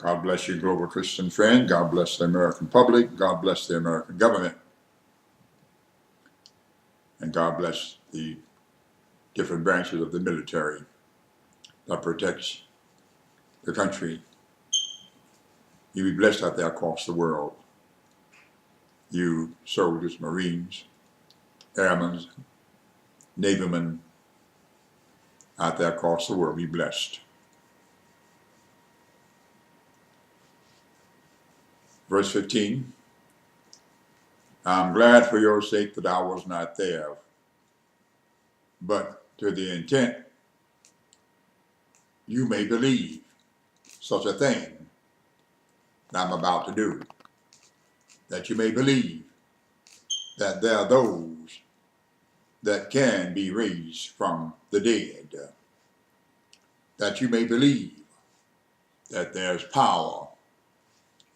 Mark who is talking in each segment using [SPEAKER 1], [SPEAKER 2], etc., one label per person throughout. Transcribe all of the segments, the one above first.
[SPEAKER 1] God bless you, global Christian friend. God bless the American public. God bless the American government. And God bless the different branches of the military that protects the country. You be blessed out there across the world. You soldiers, Marines, airmen, navymen out there across the world, be blessed. Verse 15, I'm glad for your sake that I was not there, but to the intent you may believe such a thing that I'm about to do, that you may believe that there are those that can be raised from the dead, that you may believe that there's power.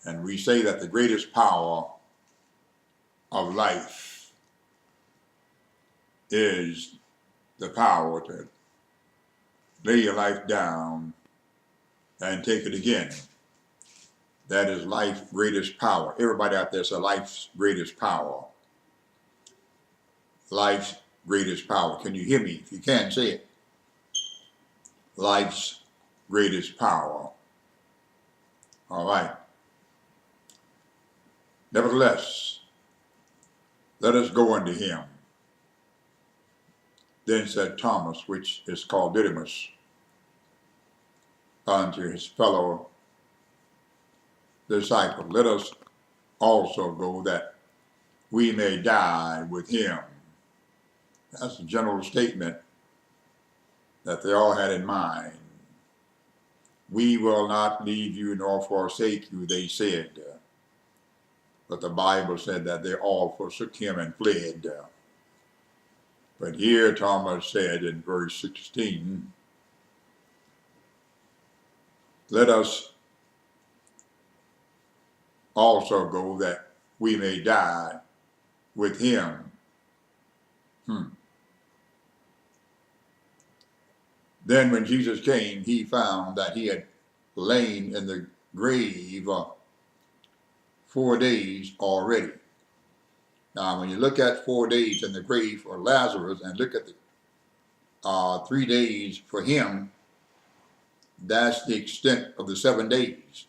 [SPEAKER 1] And we say that the greatest power of life is the power to lay your life down and take it again. That is life's greatest power. Everybody out there says life's greatest power. Life's greatest power. Can you hear me? If you can, say it. Life's greatest power. All right. Nevertheless, let us go unto him. Then said Thomas, which is called Didymus, unto his fellow disciple, let us also go that we may die with him. That's a general statement that they all had in mind. We will not leave you nor forsake you, they said. But the Bible said that they all forsook him and fled. But here Thomas said in verse 16, let us also go that we may die with him. Then when Jesus came, he found that he had lain in the grave 4 days already. Now, when you look at 4 days in the grave for Lazarus and look at the 3 days for him, that's the extent of the 7 days.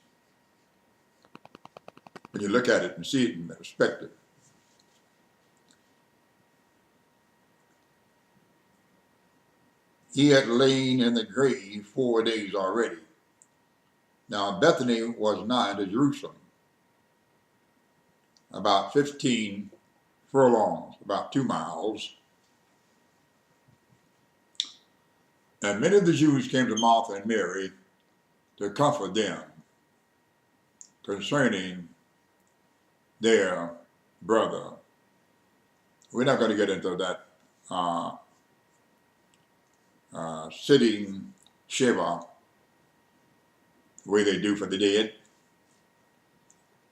[SPEAKER 1] When you look at it and see it in perspective. He had lain in the grave 4 days already. Now, Bethany was nigh to Jerusalem, about 15 furlongs, about 2 miles. And many of the Jews came to Martha and Mary to comfort them concerning their brother. We're not going to get into that sitting Shiva, the way they do for the dead.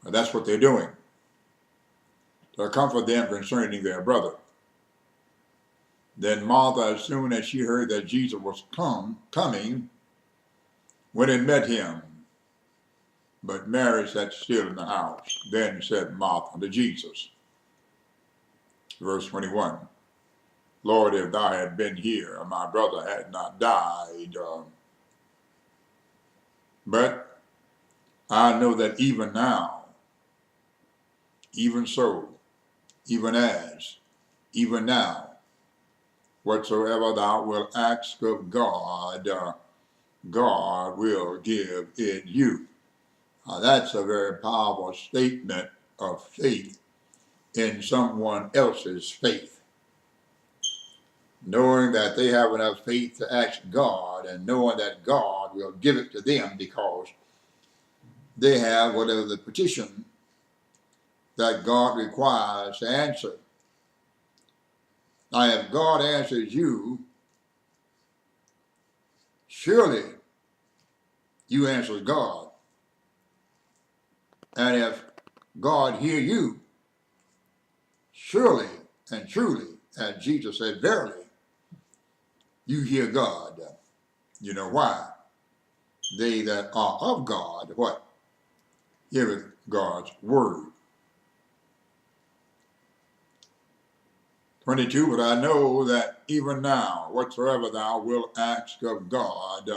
[SPEAKER 1] But that's what they're doing, to comfort them concerning their brother. Then Martha, as soon as she heard that Jesus was coming, went and met him. But Mary sat still in the house. Then said Martha to Jesus, verse 21, Lord, if thou had been here, my brother had not died. But I know that even now, even so, even now, whatsoever thou wilt ask of God, God will give it you. That's a very powerful statement of faith in someone else's faith. Knowing that they have enough faith to ask God and knowing that God will give it to them because they have whatever the petition that God requires to answer. Now, if God answers you, surely you answer God. And if God hear you, surely and truly, as Jesus said, verily, you hear God. You know why? They that are of God, what? heareth God's word. 22, but I know that even now, whatsoever thou wilt ask of God,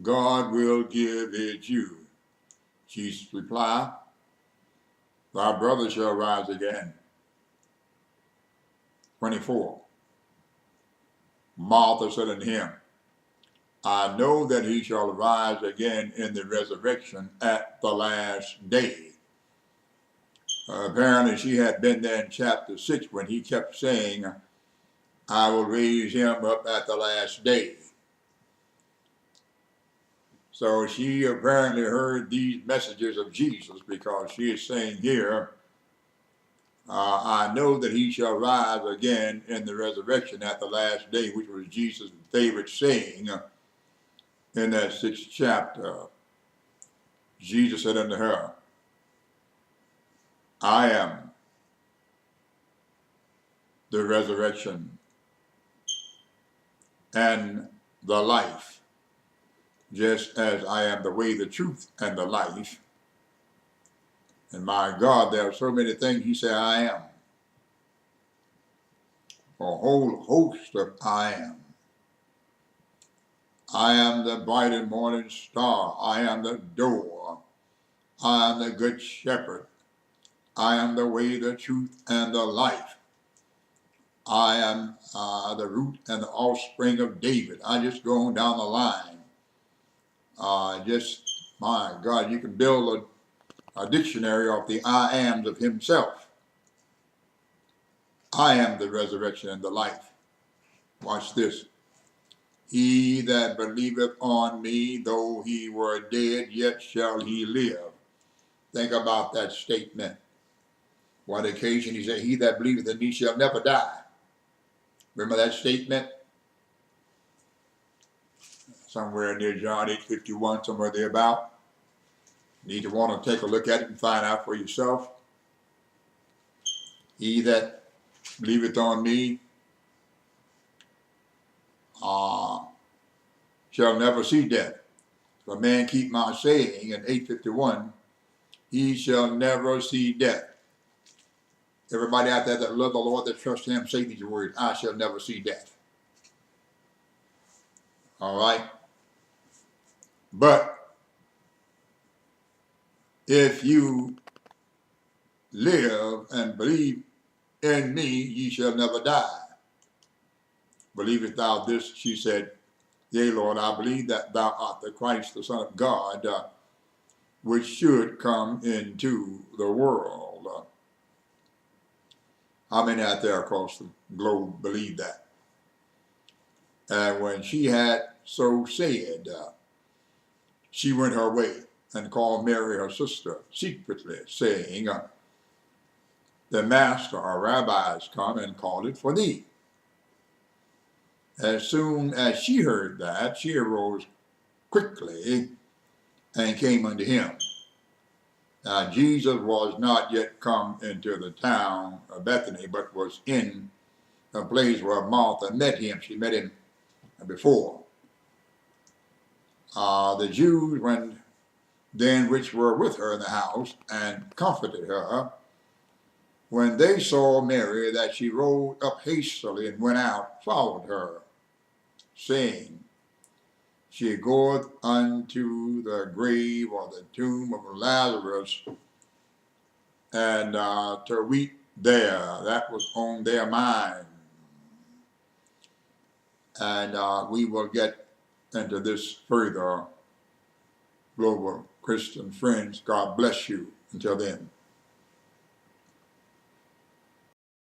[SPEAKER 1] God will give it you. Jesus replied, thy brother shall rise again. 24, Martha said unto him, I know that he shall rise again in the resurrection at the last day. Apparently she had been there in chapter 6 when he kept saying, I will raise him up at the last day. So she apparently heard these messages of Jesus, because she is saying here, I know that he shall rise again in the resurrection at the last day, which was Jesus' favorite saying in that 6th chapter. Jesus said unto her, I am the resurrection and the life. Just as I am the way, the truth, and the life. And my God, there are so many things he said I am. A whole host of I am. I am the bright and morning star. I am the door. I am the good shepherd. I am the way, the truth, and the life. I am the root and the offspring of David. I just go on down the line. My God, you can build a dictionary of the I ams of himself. I am the resurrection and the life. Watch this. He that believeth on me, though he were dead, yet shall he live. Think about that statement. One occasion he said, he that believeth in me shall never die. Remember that statement? Somewhere near John 8:51, somewhere thereabout. You need to want to take a look at it and find out for yourself. He that believeth on me shall never see death. If a man keep my saying in 8:51, he shall never see death. Everybody out there that love the Lord, that trust him, say these words, I shall never see death. All right? But if you live and believe in me, ye shall never die. Believest thou this? She said, yea, Lord, I believe that thou art the Christ, the Son of God, which should come into the world. How many out there across the globe believe that? And when she had so said, she went her way and called Mary, her sister, secretly, saying, the master, or rabbi, is come and called it for thee. As soon as she heard that, she arose quickly and came unto him. Now, Jesus was not yet come into the town of Bethany, but was in a place where Martha met him. She met him before. The Jews, which were with her in the house and comforted her, when they saw Mary, that she rose up hastily and went out, followed her, saying, she goeth unto the grave, or the tomb of Lazarus, and to weep there. That was on their mind. And we will get into this further. Global Christian friends, God bless you. Until then.